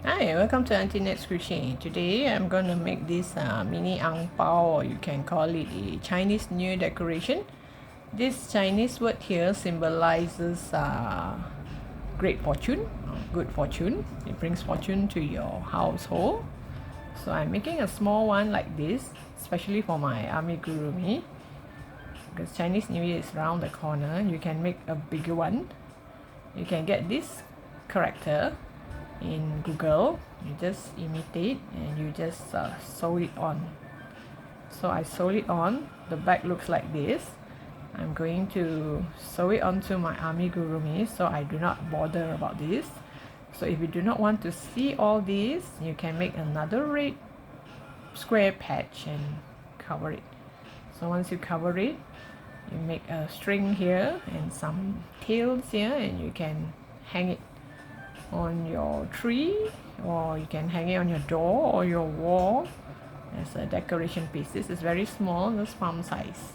Hi, welcome to Auntie Nat's Crochet. Today I'm going to make this mini ang pao, or you can call it a Chinese New Year decoration. This Chinese word here symbolizes great fortune, good fortune. It brings fortune to your household. So I'm making a small one like this, especially for my amigurumi. Because Chinese New Year is around the corner, you can make a bigger one. You can get this character in Google. You just imitate and you just sew it on. So I sewed it on. The back looks like this. I'm going to sew it onto my amigurumi, so I do not bother about this. So if you do not want to see all this, you can make another red square patch and cover it. So once you cover it, you make a string here and some tails here, and you can hang it on your tree, or you can hang it on your door or your wall as a decoration piece. This is very small, this palm size.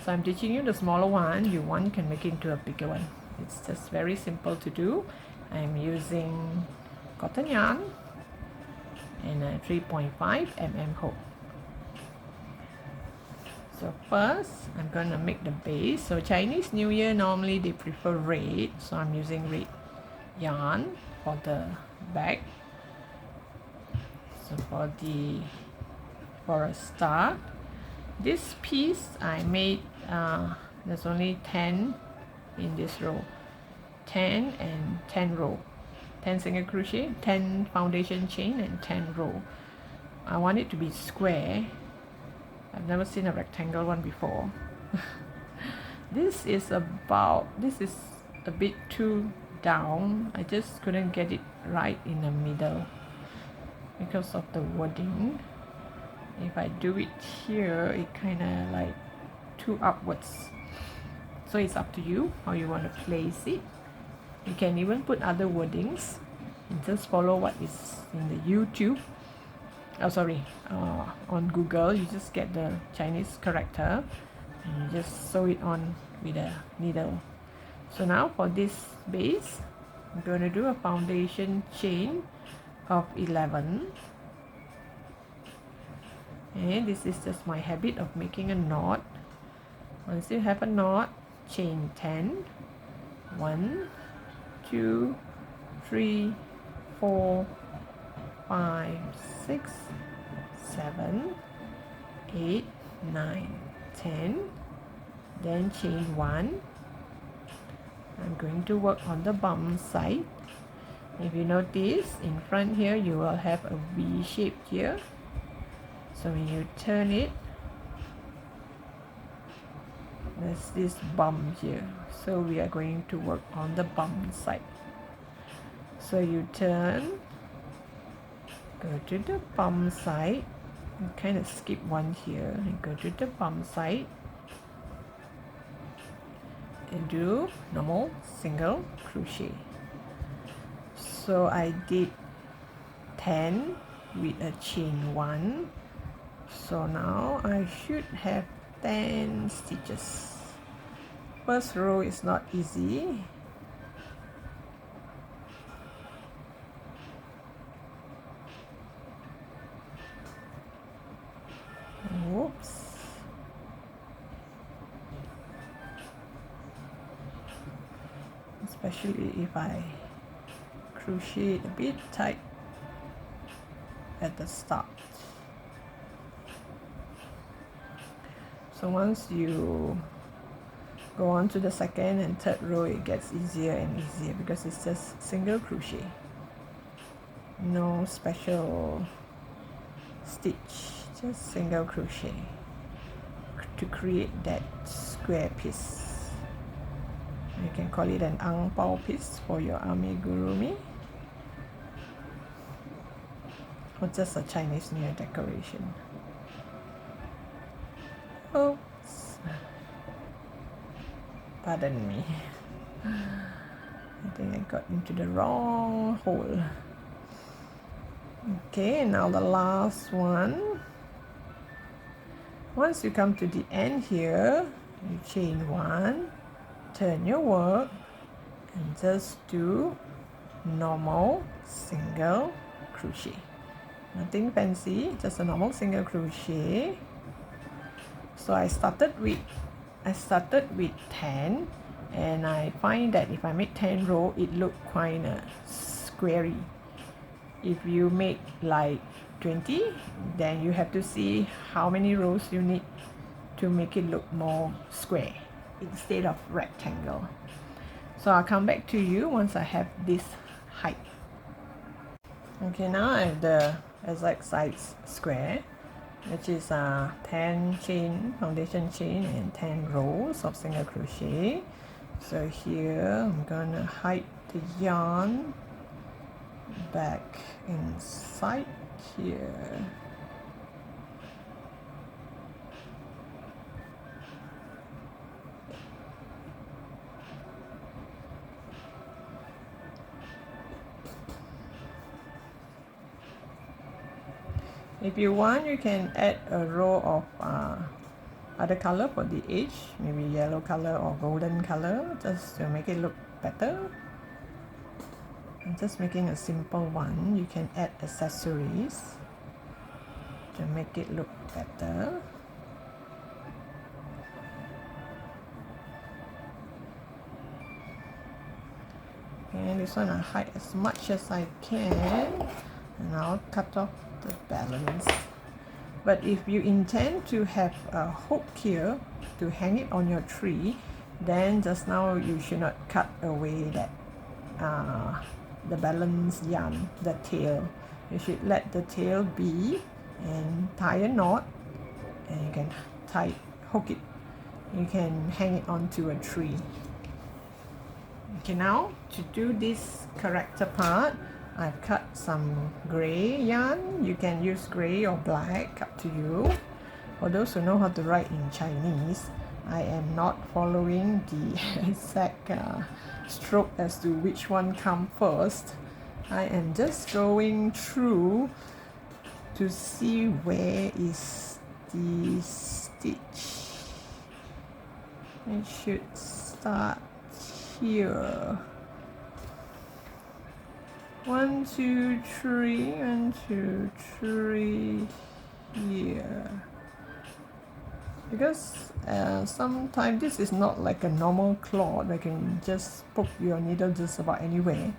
So I'm teaching you the smaller one. You can make it into a bigger one. It's just very simple to do. I'm using cotton yarn and a 3.5 mm hook. So first I'm going to make the base. So Chinese New Year normally they prefer red, so I'm using red yarn for the back. So for a start, this piece I made, there's only 10 in this row, 10 and 10 row, 10 single crochet, 10 foundation chain and 10 row. I want it to be square. I've never seen a rectangle one before. This is a bit too down. I just couldn't get it right in the middle because of the wording. If I do it here, it kind of like too upwards. So it's up to you how you want to place it. You can even put other wordings and just follow what is in the YouTube. On Google. You just get the Chinese character and you just sew it on with a needle. So now for this base, I'm going to do a foundation chain of 11. And this is just my habit of making a knot. Once you have a knot, chain 10. 1, 2, 3, 4, 5, 6, 7, 8, 9, 10. Then chain 1. I'm going to work on the bum side. If you notice, in front here you will have a V shape here. So when you turn it, there's this bum here. So we are going to work on the bum side. So you turn, go to the bum side, and kind of skip one here and go to the bum side and do normal single crochet. So I did 10 with a chain 1. So now I should have 10 stitches. First row is not easy. Whoops. Especially if I crochet it a bit tight at the start. So once you go on to the second and third row, it gets easier and easier because it's just single crochet. No special stitch, just single crochet to create that square piece. You can call it an ang pao piece for your amigurumi, or just a Chinese New Year decoration. Oops. Pardon me. I think I got into the wrong hole. Okay, now the last one. Once you come to the end here, you chain 1, turn your work, and just do normal single crochet. Nothing fancy, just a normal single crochet. So I started with 10, and I find that if I make 10 row, it look quite squarey. If you make like 20, then you have to see how many rows you need to make it look more square instead of rectangle. So I'll come back to you once I have this height. Okay, now I have the exact size square, which is 10 chain, foundation chain, and 10 rows of single crochet. So here I'm gonna hide the yarn back inside here. If you want, you can add a row of other color for the edge, maybe yellow color or golden color, just to make it look better. I'm just making a simple one. You can add accessories to make it look better. And this one I hide as much as I can, and I'll cut off the balance. But if you intend to have a hook here to hang it on your tree, then just now you should not cut away that the balance yarn, the tail. You should let the tail be and tie a knot, and you can hook it. You can hang it onto a tree. Okay, now to do this character part, I've cut some gray yarn. You can use gray or black, up to you. For those who know how to write in Chinese, I am not following the exact stroke as to which one come first. I am just going through to see where is the stitch. It should start here. 1, 2, 3, 1, 2, 3 here. Because sometimes this is not like a normal cloth. I can just poke your needle just about anywhere.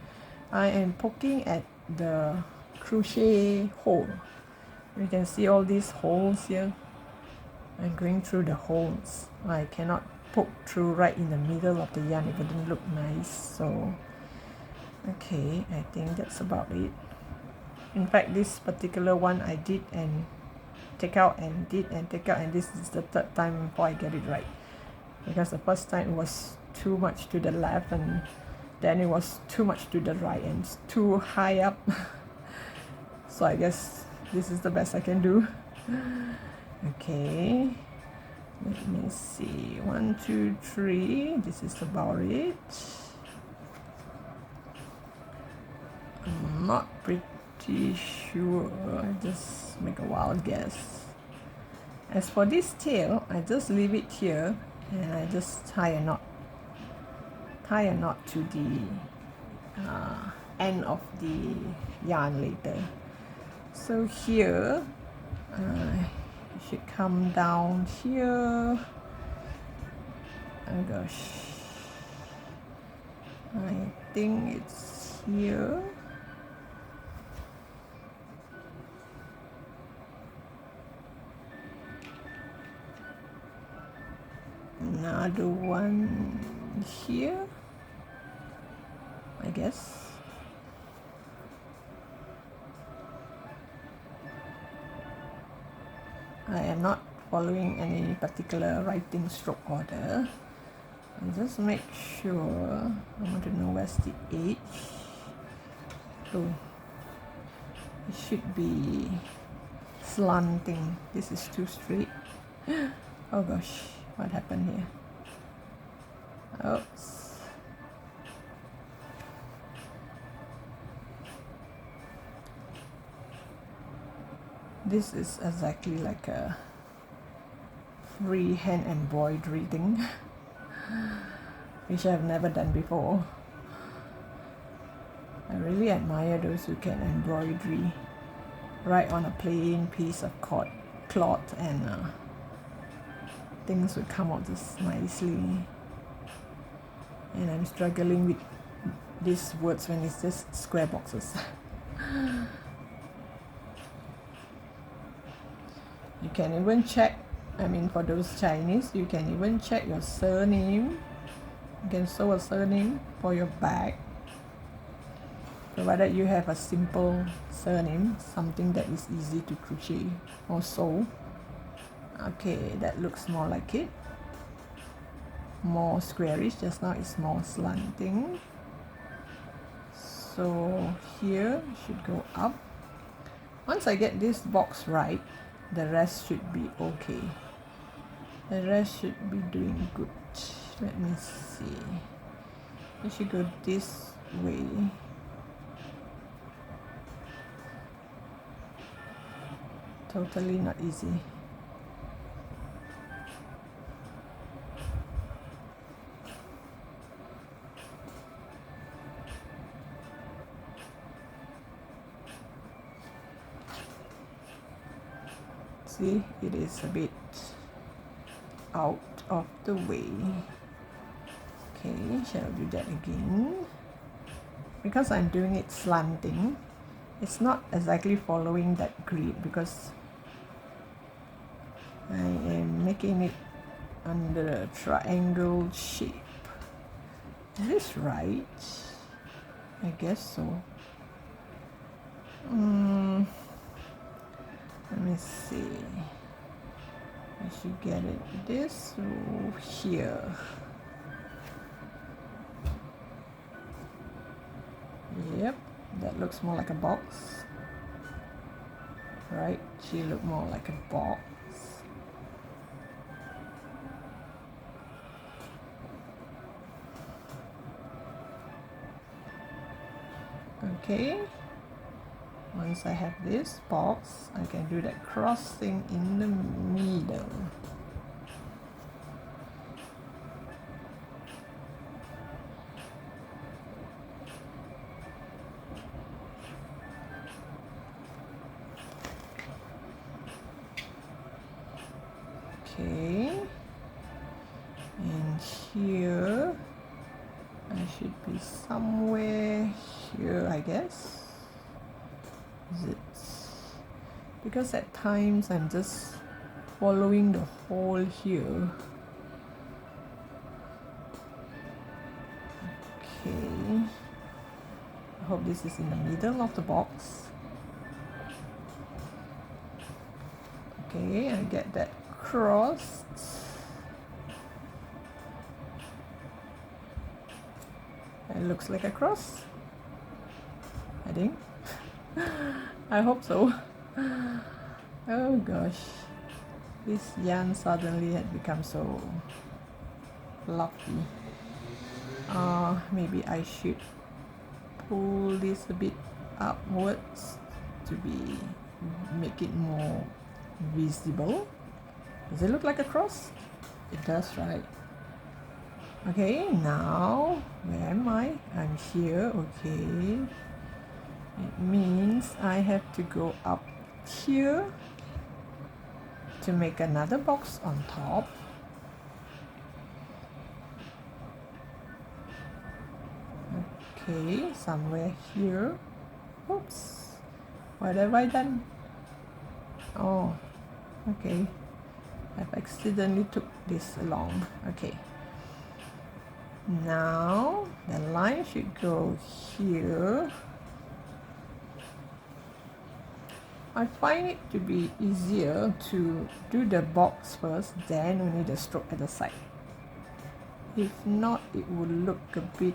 I am poking at the crochet hole. You can see all these holes here. I'm going through the holes. I cannot poke through right in the middle of the yarn. It wouldn't look nice. So okay, I think that's about it. In fact, this particular one I did and take out and did and take out, and this is the third time before I get it right, because the first time it was too much to the left, and then it was too much to the right and too high up. So I guess this is the best I can do. Okay, let me see, 1, 2, 3, this is about it. I'm not pretty sure, I just make a wild guess. As for this tail, I just leave it here and I just tie a knot to the end of the yarn later. So here it should come down here. Oh gosh, I think it's here. Another one here, I guess. I am not following any particular writing stroke order. I just make sure. I want to know where's the edge. Oh, it should be slanting. This is too straight. Oh gosh, what happened here? Oops. This is exactly like a freehand embroidery thing, which I have never done before. really admire those who can embroidery right on a plain piece of cloth, and things would come out just nicely. And I'm struggling with these words when it's just square boxes. You can even check, I mean, for those Chinese, you can even check your surname. You can sew a surname for your bag, provided you have a simple surname, something that is easy to crochet or sew. Okay, that looks more like it. More squarish. Just now it's more slanting. So here should go up. Once I get this box right, the rest should be okay. The rest should be doing good. Let me see. It should go this way. Totally not easy. See, it is a bit out of the way. Okay, shall I do that again? Because I'm doing it slanting, it's not exactly following that grid because I am making it under a triangle shape. Is this right? I guess so. Let me see. I should get it this here. Yep, that looks more like a box. Right, she look more like a box. Okay, once I have this box, I can do that crossing in the middle. Okay, and here I should be somewhere here, I guess. Is it? Because at times I'm just following the hole here. Okay, I hope this is in the middle of the box. Okay, I get that crossed. It looks like a cross, I think. I hope so. Oh gosh, this yarn suddenly had become so fluffy. Maybe I should pull this a bit upwards to make it more visible. Does it look like a cross? It does, right? Okay, now where am I? I'm here. Okay, it means I have to go up here to make another box on top. Okay, somewhere here. Oops, what have I done? Oh, okay, I've accidentally took this along. Okay, now the line should go here. I find it to be easier to do the box first, then only the stroke at the side. If not, it would look a bit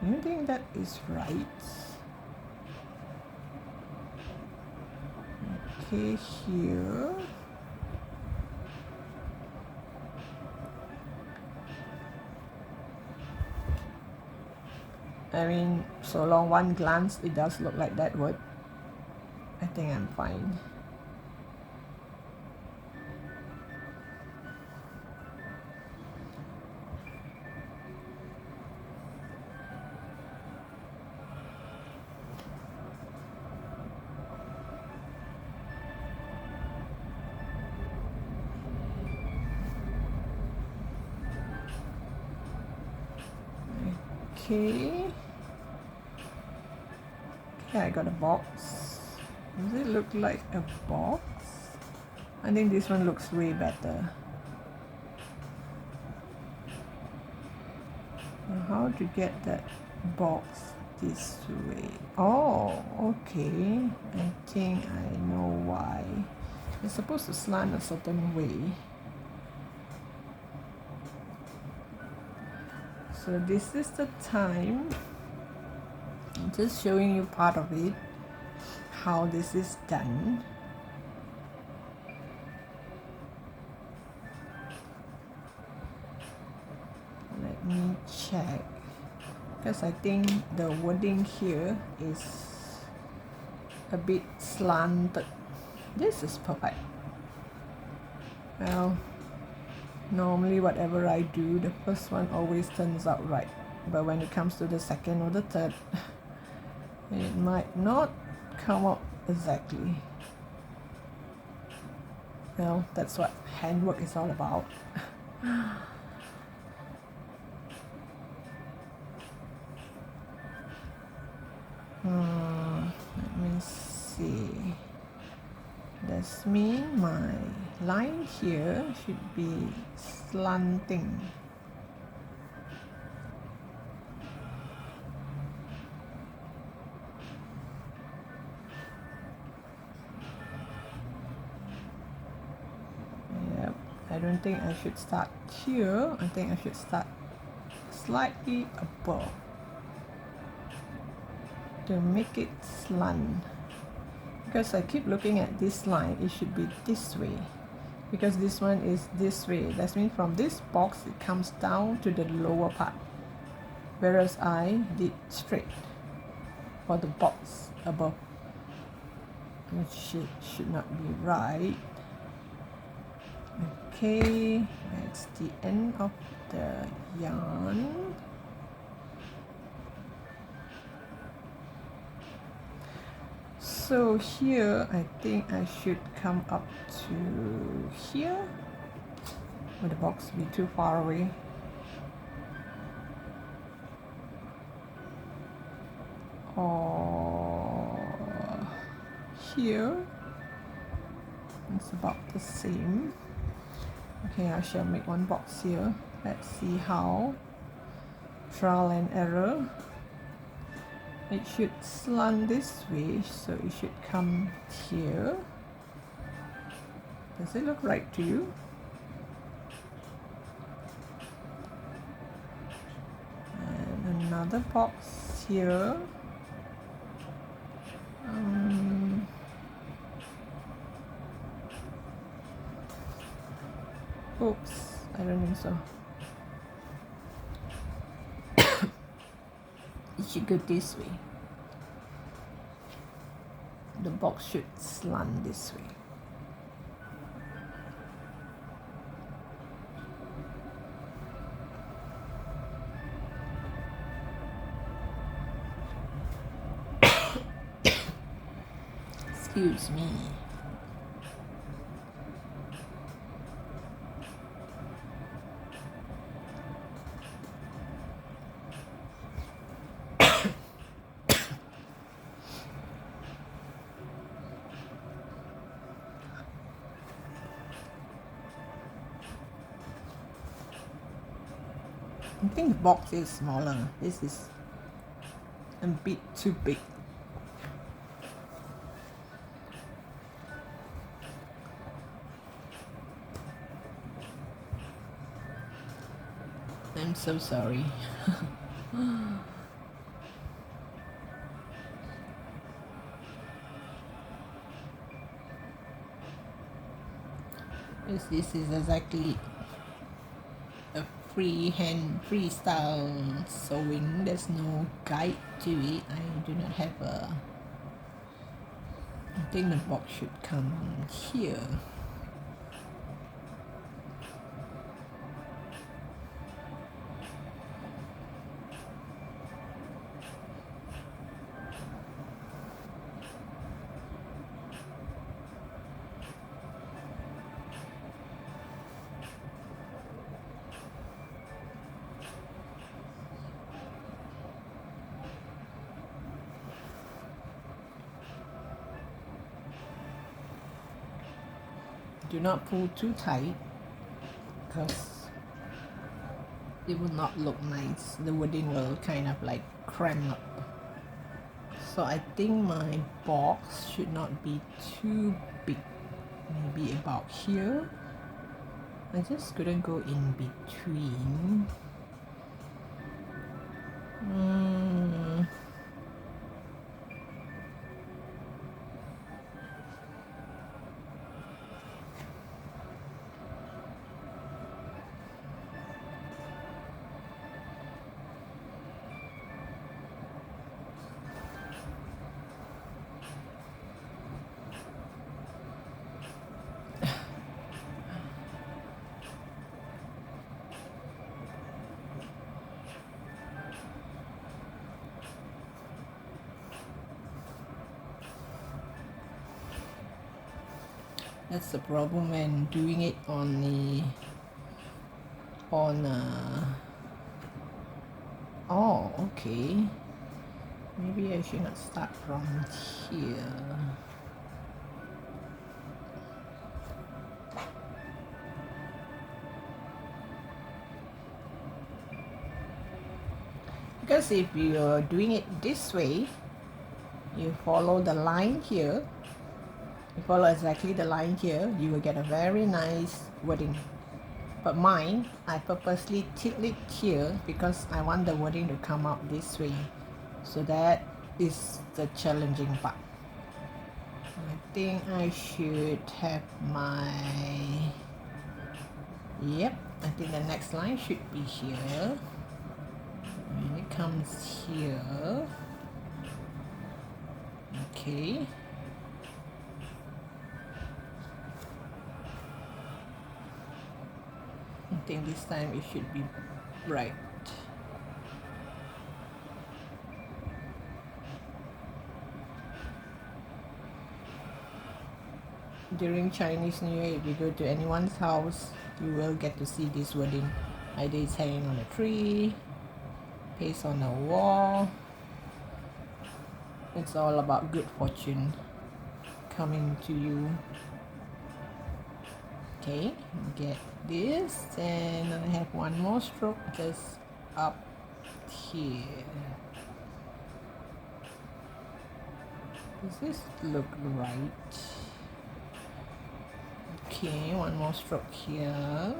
you think that is right? Okay, here. I mean, so long one glance, it does look like that would. I think I'm fine. Okay. Okay, I got a box. Does it look like a box? I think this one looks way better. How to get that box this way? Oh, okay. I think I know why. It's supposed to slant a certain way. So this is the time. I'm just showing you part of it, how this is done. Let me check, because I think the wording here is a bit slanted. This is perfect. Well, normally whatever I do, the first one always turns out right, but when it comes to the second or the third, it might not come out exactly. Well, that's what handwork is all about. Let me see. That means my line here should be slanting. Yep, I don't think I should start here. I think I should start slightly above to make it slant. Because I keep looking at this line, it should be this way. Because this one is this way. That means from this box, it comes down to the lower part. Whereas I did straight for the box above. Which should not be right. Okay, that's the end of the yarn. So here, I think I should come up to here. Would the box be too far away? Or here. It's about the same. Okay, I shall make one box here. Let's see how. Trial and error. It should slant this way, so it should come here. Does it look right to you? And another box here. Oops, I don't think so. It should go this way. The box should slant this way. Excuse me. I think the box is smaller. This is a bit too big. I'm so sorry. This is exactly a freehand, freestyle sewing. There's no guide to it. I do not have a. I think the box should come here. Do not pull too tight because it will not look nice. The wording will kind of like cramp up. So I think my box should not be too big. Maybe about here. I just couldn't go in between. That's the problem when doing it on the oh, okay, maybe I should not start from here. Because if you're doing it this way, you follow the line here, you follow exactly the line here, you will get a very nice wording. But mine, I purposely tilt it here because I want the wording to come out this way. So that is the challenging part. I think I should have my, yep, I think the next line should be here. And it comes here. Okay. I think this time it should be right. During Chinese New Year, if you go to anyone's house, you will get to see this wording. Either it's hanging on a tree, paste on a wall. It's all about good fortune coming to you. Okay, get this, and I have one more stroke just up here. Does this look right? Okay, one more stroke here.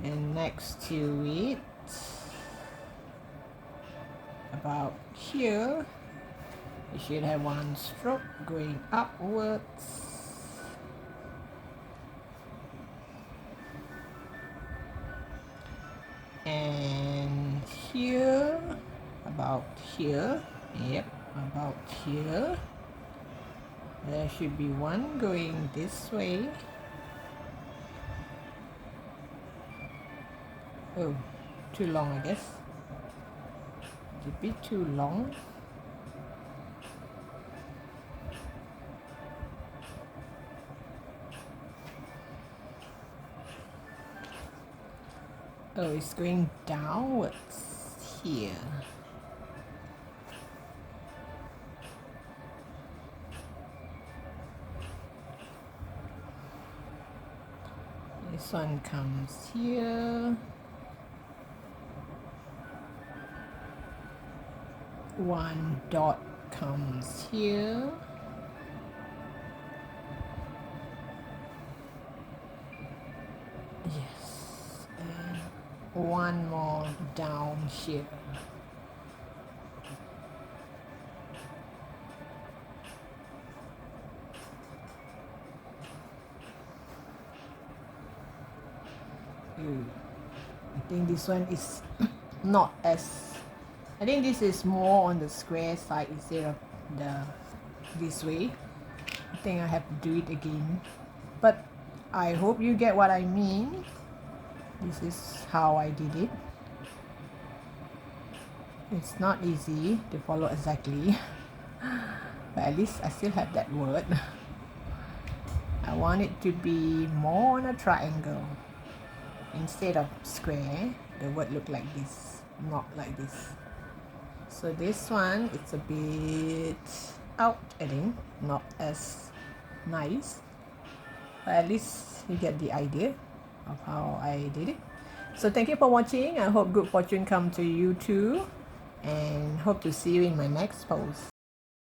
And next to it, about here, you should have one stroke going upwards. And here, about here, yep, about here. There should be one going this way. Oh, too long, I guess. It's a bit too long. Oh, it's going downwards here. This one comes here. One dot comes here. Yes, and one more down here. I think this one is not as, I think this is more on the square side instead of this way. I think I have to do it again, but I hope you get what I mean. This is how I did it. It's not easy to follow exactly, but at least I still have that word. I want it to be more on a triangle. Instead of square, the word look like this, not like this. So this one, it's a bit out, I think, not as nice. But at least you get the idea of how I did it. So thank you for watching. I hope good fortune come to you too. And hope to see you in my next post.